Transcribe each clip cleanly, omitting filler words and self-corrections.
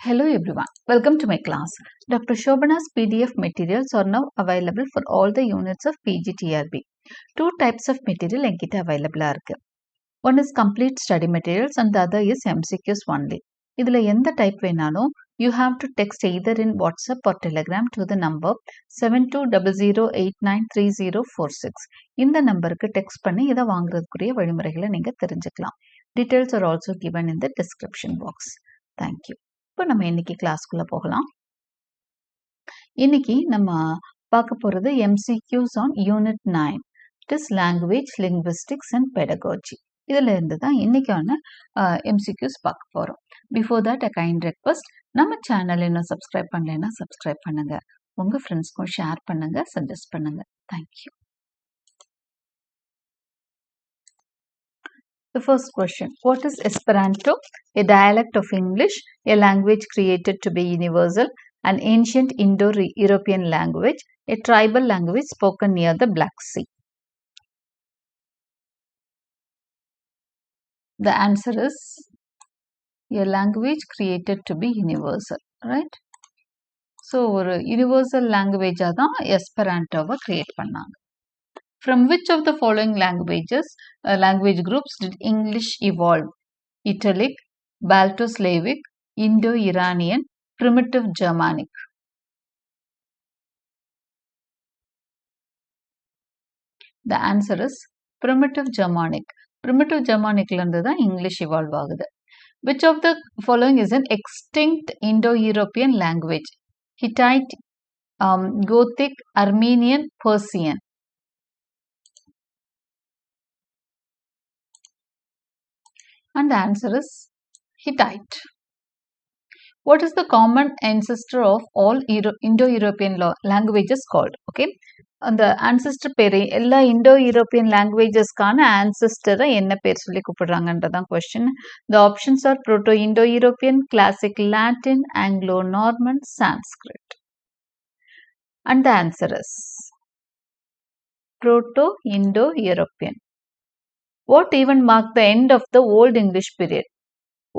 Hello everyone, welcome to my class. Dr. Shobana's PDF materials are now available for all the units of PG TRB. Two types of material enkita available irukku. One is complete study materials and the other is MCQs only. Idhula endha type venalo you have to text either in WhatsApp or Telegram to the number 7200893046. இந்த நம்பருக்கு text பண்ணி இத வாங்குறதுக்குரிய வழிமுறைகளை நீங்க தெரிஞ்சுக்கலாம். Details are also given in the description box. Thank you. இப்போ நம்ம இன்னைக்கு கிளாஸ்க்குள்ள போகலாம். இன்னைக்கு நம்ம பார்க்க போறது MCQs on Unit 9. It is Language, Linguistics and Pedagogy. இதுல இருந்து தான் இன்னைக்கான MCQs பார்க்க போறோம். Before that, a kind request, நம்ம சேனல் இன்னும் சப்ஸ்கிரைப் பண்ணலைன்னா சப்ஸ்கிரைப் பண்ணுங்க. உங்க ஃப்ரெண்ட்ஸ்க்கும் ஷேர் பண்ணுங்க, சஜஸ்ட் பண்ணுங்க. Thank you. The first question, what is Esperanto? A dialect of English, a language created to be universal, an ancient Indo-European language, a tribal language spoken near the Black Sea. The answer is a language created to be universal, right? So, ஒரு universal language தான் Esperanto-வை create பண்ணாங்க. From which of the following language groups did English evolve? Italic, Balto-Slavic, Indo-Iranian, Primitive Germanic. The answer is Primitive Germanic. Primitive Germanic இருந்து தான் English evolve ஆகுது. Which of the following is an extinct Indo-European language? Hittite, Gothic, Armenian, Persian. And the answer is Hittite. What is the common ancestor of all Indo-European languages called? Okay. அந்த ancestor பேரு எல்லா Indo-European languagesக்கான ancestor என்ன பேர் சொல்லி கூப்பிடுறாங்கன்றதான் question. The options are Proto-Indo-European, Classic Latin, Anglo-Norman, Sanskrit. And the answer is Proto-Indo-European. What even marked the end of the Old English period?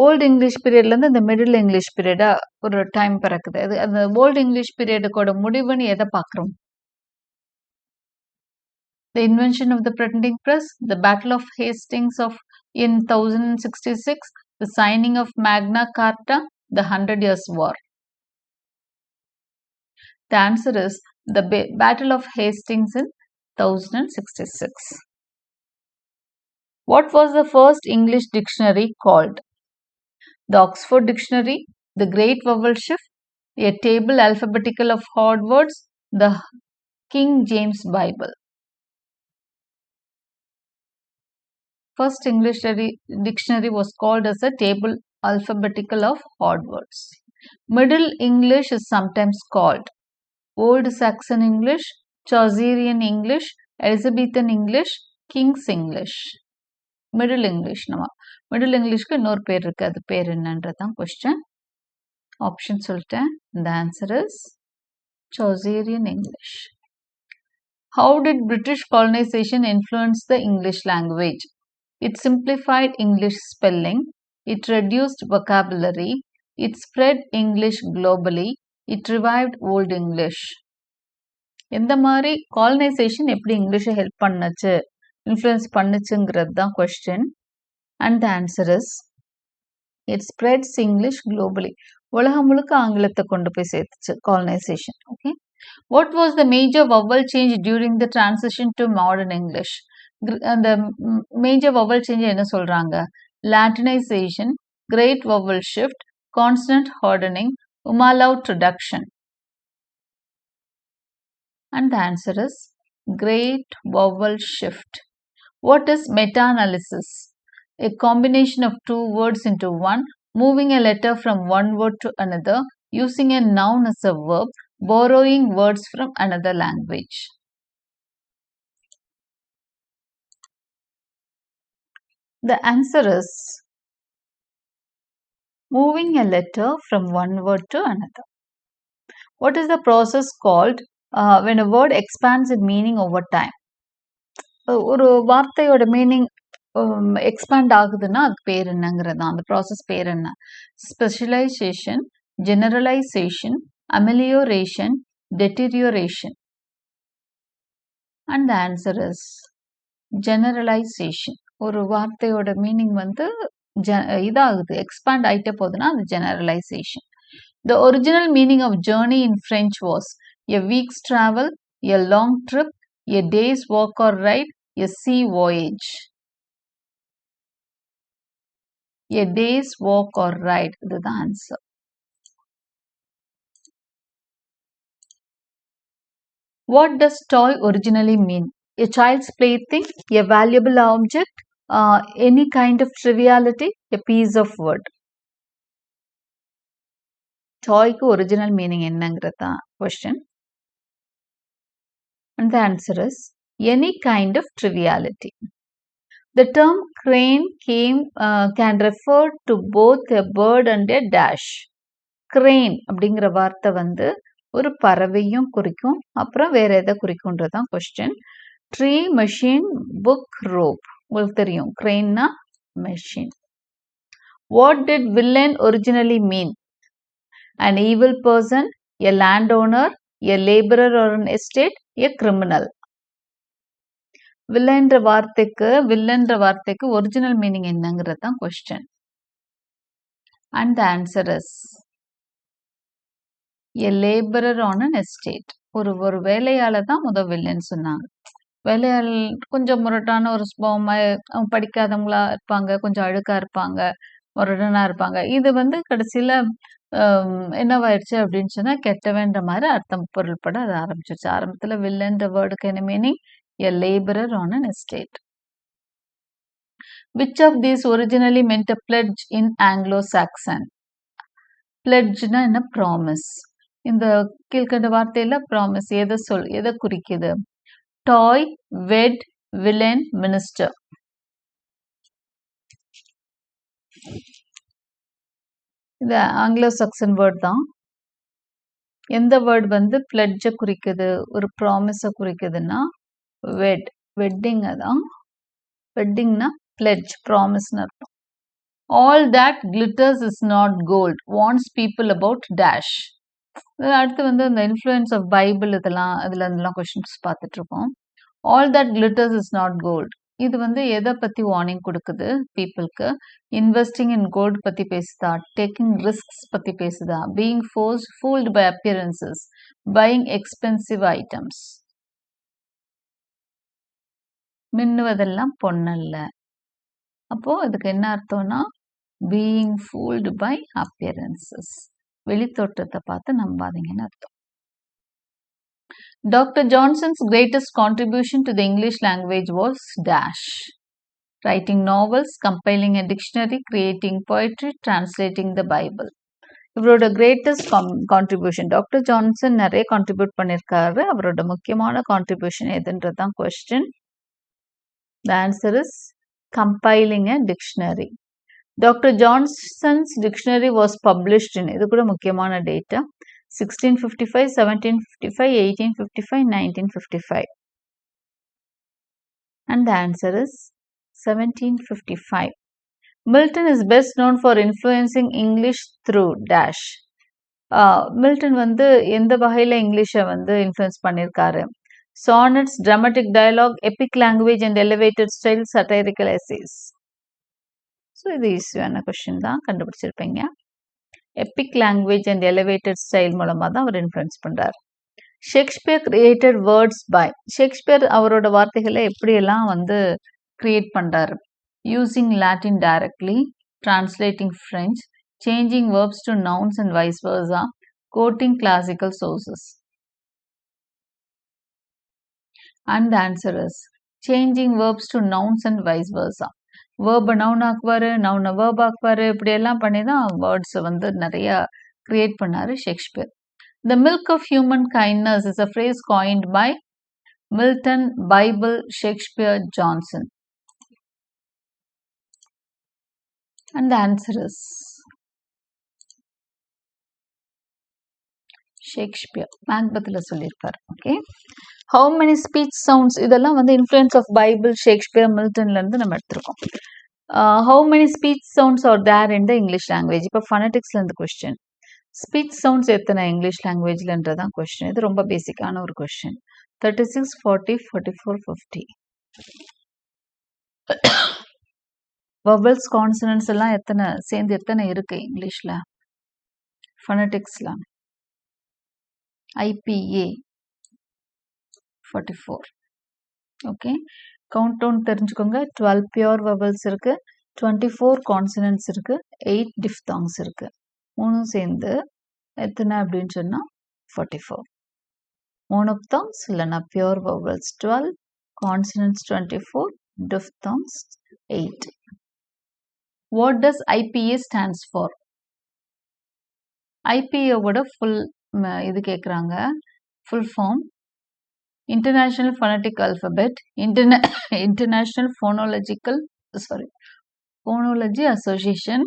Old English period இருந்து இந்த Middle English period ஒரு time பிறக்குது. அந்த Old English period கோட முடிவுன்னு எதை பார்க்குறோம்? The invention of the printing press, the Battle of Hastings in 1066, the signing of Magna Carta, the 100 Years' War. The answer is the Battle of Hastings in 1066. What was the first English dictionary called? The Oxford Dictionary, the Great Vowel Shift, a table alphabetical of hard words, the King James Bible. First English dictionary was called as a table alphabetical of hard words. Middle English is sometimes called Old Saxon English, Chaucerian English, Elizabethan English, King's English. Middle English நம்ம Middle Englishக்கு இன்னொரு பேர் இருக்கு, அது பேர் என்னன்றதான் question. Option சொல்லிட்டேன். The answer is Chaucerian English. How did British colonization influence the English language? It simplified English spelling, it reduced vocabulary, it spread English globally, it revived Old English. இந்த மாதிரி colonization எப்படி இங்கிலீஷை help பண்ணுச்சு, influence பண்ணுச்சுங்கிறது தான் question. And the answer is it spreads English globally. உலகம் முழுக்க ஆங்கிலத்தை கொண்டு போய் சேர்த்துச்சு colonization. Okay. What was the major vowel change during the transition to modern English? அந்த major vowel change என்ன சொல்றாங்க? Latinization, Great Vowel Shift, Consonant Hardening, Umlaut Reduction. And the answer is Great Vowel Shift. What is meta-analysis? A combination of two words into one, moving a letter from one word to another, using a noun as a verb, borrowing words from another language. The answer is moving a letter from one word to another. What is the process called when a word expands in meaning over time? ஒரு வார்த்தையோட meaning expand ஆகுதுன்னா அது பேர் என்னங்கிறது அந்த process பேர் என்ன? Specialization, generalization, amelioration, deterioration. And the answer is generalization. ஒரு வார்த்தையோட மீனிங் வந்து இதாகுது எக்ஸ்பாண்ட் ஆயிட்டே போகுதுன்னா அது generalization. The original meaning of journey in French was a week's travel, a long trip, a day's walk or ride, a sea voyage. A day's walk or ride. This is the answer. What does toy originally mean? A child's plaything, a valuable object, any kind of triviality, a piece of wood. Toy ku original meaning என்னங்கிறதா question. And the answer is any kind of triviality. The term crane can refer to both a bird and a dash. Crane அப்படிங்கிற வார்த்தை வந்து ஒரு பறவையும் குறிக்கும் அப்புறம் வேற எதை குறிக்கும்ன்றதான் question. Tree, machine, book, rope. உங்களுக்கு தெரியும் கிரெயின்னா machine. What did villain originally mean? An evil person, a landowner, a laborer or an estate, a criminal. வில்லன்ற வார்த்தைக்கு ஒரிஜினல் மீனிங் என்னங்கிறது தான் question. And the answer is a laborer on an estate. ஒரு வேலையால தான் villain சொன்னாங்க. வேலையாள் கொஞ்சம் முரட்டான ஒரு சுபாவமாக படிக்காதவங்களா இருப்பாங்க, கொஞ்சம் அழுக்கா இருப்பாங்க, முரடனா இருப்பாங்க. இது வந்து கடைசியில என்னவாயிடுச்சு அப்படின்னு சொன்னா கெட்டவன்ற மாதிரி அர்த்தம் பொருள்பட அது ஆரம்பிச்சிருச்சு. ஆரம்பத்துல வில்லன்ற வேர்டுக்கு என்ன meaning? A laborer on an estate. Which of these originally meant a pledge in Anglo-Saxon? Pledge-னா என்ன? Promise. இந்த கீழ்கண்ட வார்த்தையில promise எதை குறிக்குது? Toy, wed, villain, minister. இது ஆங்கிலோ-சக்சன் வேர்ட் தான். எந்த வேர்ட் வந்து pledge குறிக்குது, ஒரு ப்ராமிஸை குறிக்குதுன்னா வெட். வெட்டிங் தான். வெட்டிங்னா pledge, ப்ராமிஸ்னு அர்த்தம். All that glitters is not gold, warns people about dash. அடுத்து வந்து இந்த இன்ஃப்ளூயன்ஸ் ஆஃப் பைபிள் இதெல்லாம் கொஸ்டின்ஸ் பார்த்துட்டு இருக்கோம். All that glitters is not gold. இது வந்து எதை பத்தி வார்னிங் கொடுக்குது பீப்புளுக்கு? இன்வெஸ்டிங் இன் கோல்டு பத்தி பேசுதா? டேக்கிங் ரிஸ்க்ஸ் பத்தி பேசுதா? Being fooled by appearances, buying expensive items. மின்னுவதெல்லாம் பொன்னல்ல. அப்போ இதுக்கு என்ன அர்த்தம்னா பீயிங் ஃபூல்டு பை அப்பியரன்சஸ், வெளித்தோற்றத்தை பார்த்து நம்பாதீங்கன்னு அர்த்தம். Dr. Johnson's greatest contribution to the English language was dash. Writing novels, compiling a dictionary, creating poetry, translating the Bible. இவரோட கிரேட்டஸ்ட் கான்ட்ரிபியூஷன் டாக்டர் ஜான்சன் நிறைய கான்ட்ரிபியூட் பண்ணியிருக்காரு. அவரோட முக்கியமான கான்ட்ரிபியூஷன் எதுன்றதான் question. The answer is compiling a dictionary. Dr. Johnson's dictionary was published in, இது கூட முக்கியமான data, 1655, 1755, 1855, 1955. And the answer is 1755. Milton is best known for influencing English through dash. Milton வந்து எந்த வகையில் இங்கிலீஷை வந்து இன்ஃப்ளூயன்ஸ் பண்ணியிருக்காரு? Sonnets, dramatic dialogue, epic language and elevated style, satirical essays. So இது ஈஸியான கொஸ்டின் தான், கண்டுபிடிச்சிருப்பீங்க. Epic language and elevated style மூலமாக தான் அவர் இன்ஃப்ளூயன்ஸ் பண்ணுறார். Shakespeare created words by. Shakespeare அவரோட வார்த்தைகளை எப்படியெல்லாம் வந்து கிரியேட் பண்ணுறாரு? Using Latin directly, translating French, changing verbs to nouns and vice versa, quoting classical sources. And the answer is changing verbs to nouns and vice versa. Verb noun ஆக்குவாரு, noun verb ஆக்குவாரு, இப்படி எல்லாம் பண்ணி தான் words வந்து நிறைய create பண்ணாரு Shakespeare. The milk of human kindness is a phrase coined by Milton, Bible, Shakespeare, Johnson. And the answer is Shakespeare. மேக்பத்ல சொல்லியிருப்பார். Okay, how many speech sounds, இதெல்லாம் வந்து இன்ஃப்ளூயன்ஸ் ஆஃப் பைபிள், ஷேக்ஸ்பியர், மில்டன்ல இருந்து நம்ம எடுத்திருக்கோம். How many speech sounds are there in the English language? இப்போ ஃபனட்டிக்ஸ்ல இருந்து கொஸ்டின். ஸ்பீச் சவுண்ட்ஸ் எத்தனை இங்கிலீஷ் லாங்குவேஜ்லன்றதான் கொஸ்டின். இது ரொம்ப பேசிக்கான ஒரு கொஸ்டின். 36, 40, 44, 50. வவல்ஸ் கான்சனன்ட்ஸ் எல்லாம் எத்தனை சேர்ந்து எத்தனை இருக்கு இங்கிலீஷ்ல? ஃபனடிக்ஸ்ல IPA 44. ஓகே, கவுண்ட் டவுன் தெரிஞ்சுக்கோங்க. 12 பியூர் வவல்ஸ் இருக்கு, 24 கான்சனன்ட்ஸ் இருக்கு, 8 டிஃப்தாங்ஸ் இருக்கு. மூணும் சேர்ந்து எத்தனை அப்படின்னு சொன்னா 44. மோனோப்தாங்ஸ் இல்லைன்னா pure vowels 12, consonants 24, diphthongs 8. What does IPA stands for? IPA ஓட ஃபுல் இது கேட்குறாங்க. Full form International Phonetic Alphabet, International Phonology Association,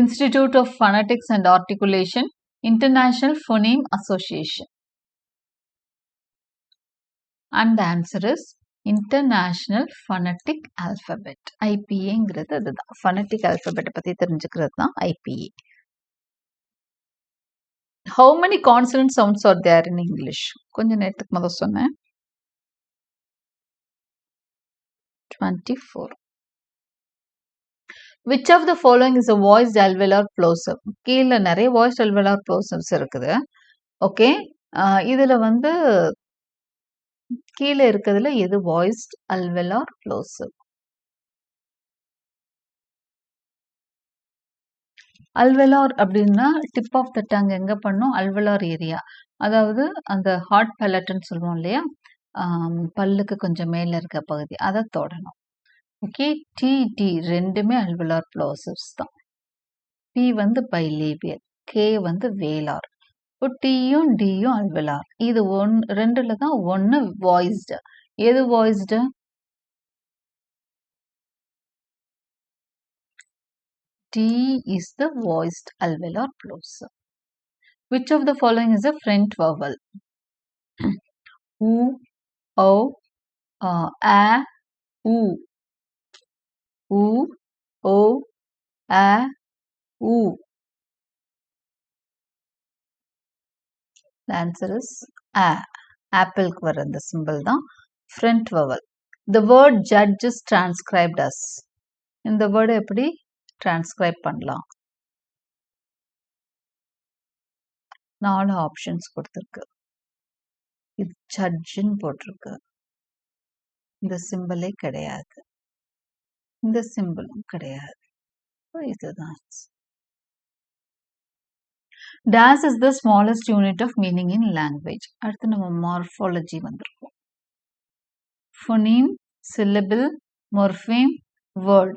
Institute of Phonetics and Articulation, International Phoneme Association. And the answer is International Phonetic Alphabet. IPA ங்கிறது அதுதான். Phonetic Alphabet பத்தி தெரிஞ்சுக்கிறது தான் IPA. How many consonant sounds are there in English? கொஞ்சம் நேரத்துக்கு முதல்ல சொன்னேன். 24. Which of the following is a voiced alveolar plosive? கீழே நிறைய voiced alveolar plosives இருக்குது. ஓகே, இதுல வந்து கீழே இருக்கிறதுல எது voiced alveolar plosive? அல்வெலார் அப்படின்னா டிப் ஆஃப் த டங் எங்க பண்ணும்? அல்வெலார் ஏரியா, அதாவது அந்த ஹார்ட் பேலட்னு சொல்லுவோம் இல்லையா, பல்லுக்கு கொஞ்சம் மேல இருக்க பகுதி, அதை தொடணும். ஓகே, டி டி ரெண்டுமே அல்வெலார் ப்ளோசிவ்ஸ் தான். பி வந்து பைலேபியல், கே வந்து வேலார். இப்போ டியும் டியும் அல்வெலார். இது ரெண்டுல தான் ஒன்னு வாய்ஸ்டு. எது வாய்ஸ்டு? T is the voiced alveolar plosive. Which of the following is a front vowel? U, O, A, U. U, O, A, U. The answer is A. Apple க்கு வர இந்த symbol தான் front vowel. The word judge is transcribed as. இந்த word எப்படி transcribe பண்ணலாம்? 4 options கொடுத்திருக்கு. இது ஜட்ஜ்னு போட்டிருக்கு. இந்த சிம்பிளே கிடையாது, இந்த சிம்பிளும் கிடையாது. இதுதான். Dash is the smallest unit of meaning in language. அடுத்து நம்ம மார்ஃபாலஜி வந்திருக்கோம். phoneme, syllable, morpheme, word.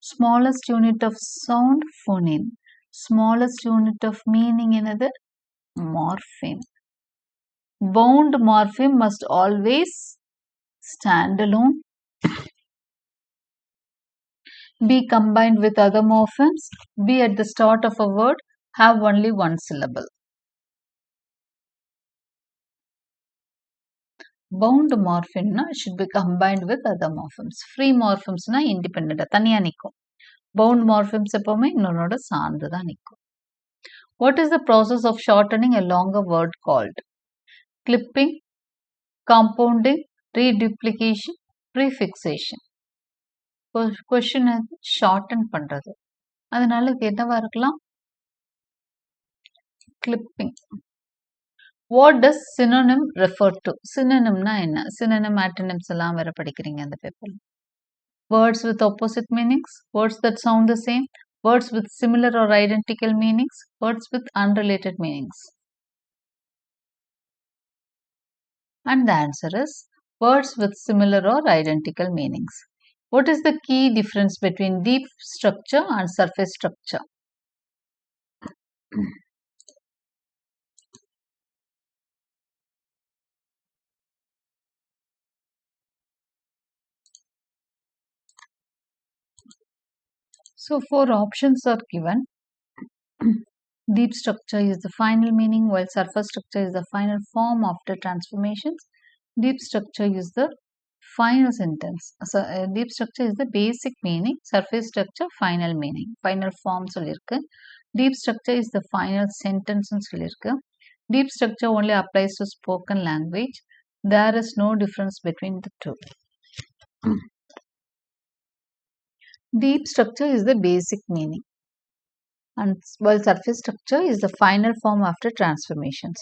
Smallest unit of sound, phoneme. Smallest unit of meaning என்னது? Morpheme. Bound morpheme must always stand alone, be combined with other morphemes, be at the start of a word, have only one syllable. Bound morpheme should be combined with other morphemes. Free morphemes independent, தனியா நிக்கும். Bound morphemes எப்பவுமே இன்னொன்னோட சார்ந்து தான் நிக்கும். What is the process of shortening a longer word called? Clipping, compounding, reduplication, prefixation. Question shorten பண்றது. அதனால இது என்னவா இருக்கலாம்? Clipping. What does synonym refer to? Synonym na enna? Synonym antonyms எல்லாம் வேற படிக்கிறீங்க அந்த பேப்பர்ல. Words with opposite meanings, words that sound the same, words with similar or identical meanings, words with unrelated meanings. And the answer is words with similar or identical meanings. What is the key difference between deep structure and surface structure? So 4 options are given. Deep structure is the final meaning, while surface structure is the final form after transformations. Deep structure is the final sentence. So, deep structure is the basic meaning, surface structure final meaning, final form சொல்லிருக்கு. Deep structure is the final sentence சொல்லிருக்கு. Deep structure only applies to spoken language. There is no difference between the two. Deep structure is the basic meaning, and while surface structure is the final form after transformations.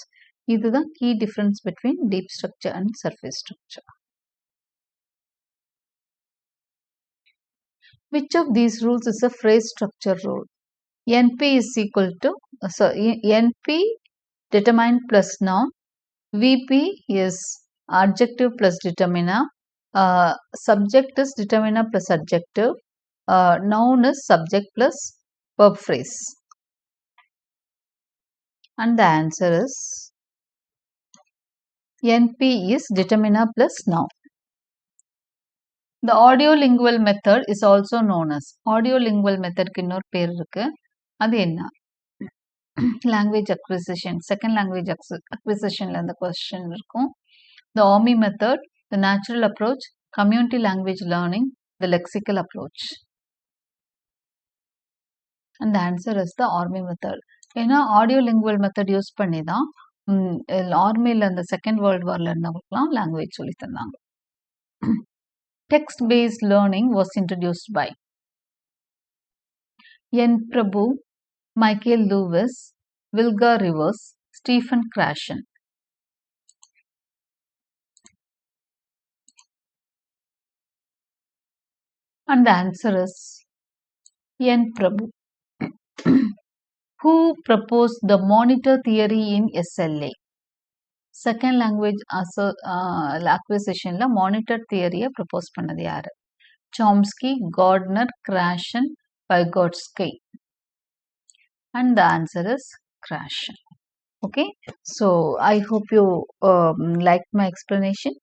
இதுதான் key difference between deep structure and surface structure. Which of these rules is a phrase structure rule? NP is equal to NP determined plus noun. VP is adjective plus determiner. Subject is determiner plus adjective. Noun is subject plus verb phrase. And the answer is NP is determiner plus noun. The audiolingual method is also known as audiolingual method க்கு இன்னொரு பேர் இருக்கு. அது என்ன? Language acquisition, second language acquisitionல இந்த question இருக்கும். The army method, the natural approach, community language learning, the lexical approach. And the answer is the army method. ஏன்னா audiolingual method use பண்ணி தான் ஆர்மியில் அந்த செகண்ட் வேர்ல்டு வாரில் இருந்தவங்களுக்குலாம் லாங்குவேஜ் சொல்லி தந்தாங்க. Text-based learning was introduced by N. Prabhu, Michael Lewis, Wilga Rivers, Stephen Krashen. And the answer is N. Prabhu. Who proposed the monitor theory in SLA? Second language acquisition la monitor theory propose பண்ணது யாரு? Chomsky, Gardner, Krashen, Vygotsky. And the answer is Krashen. Okay, so I hope you liked my explanation.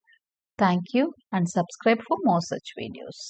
Thank you and subscribe for more such videos.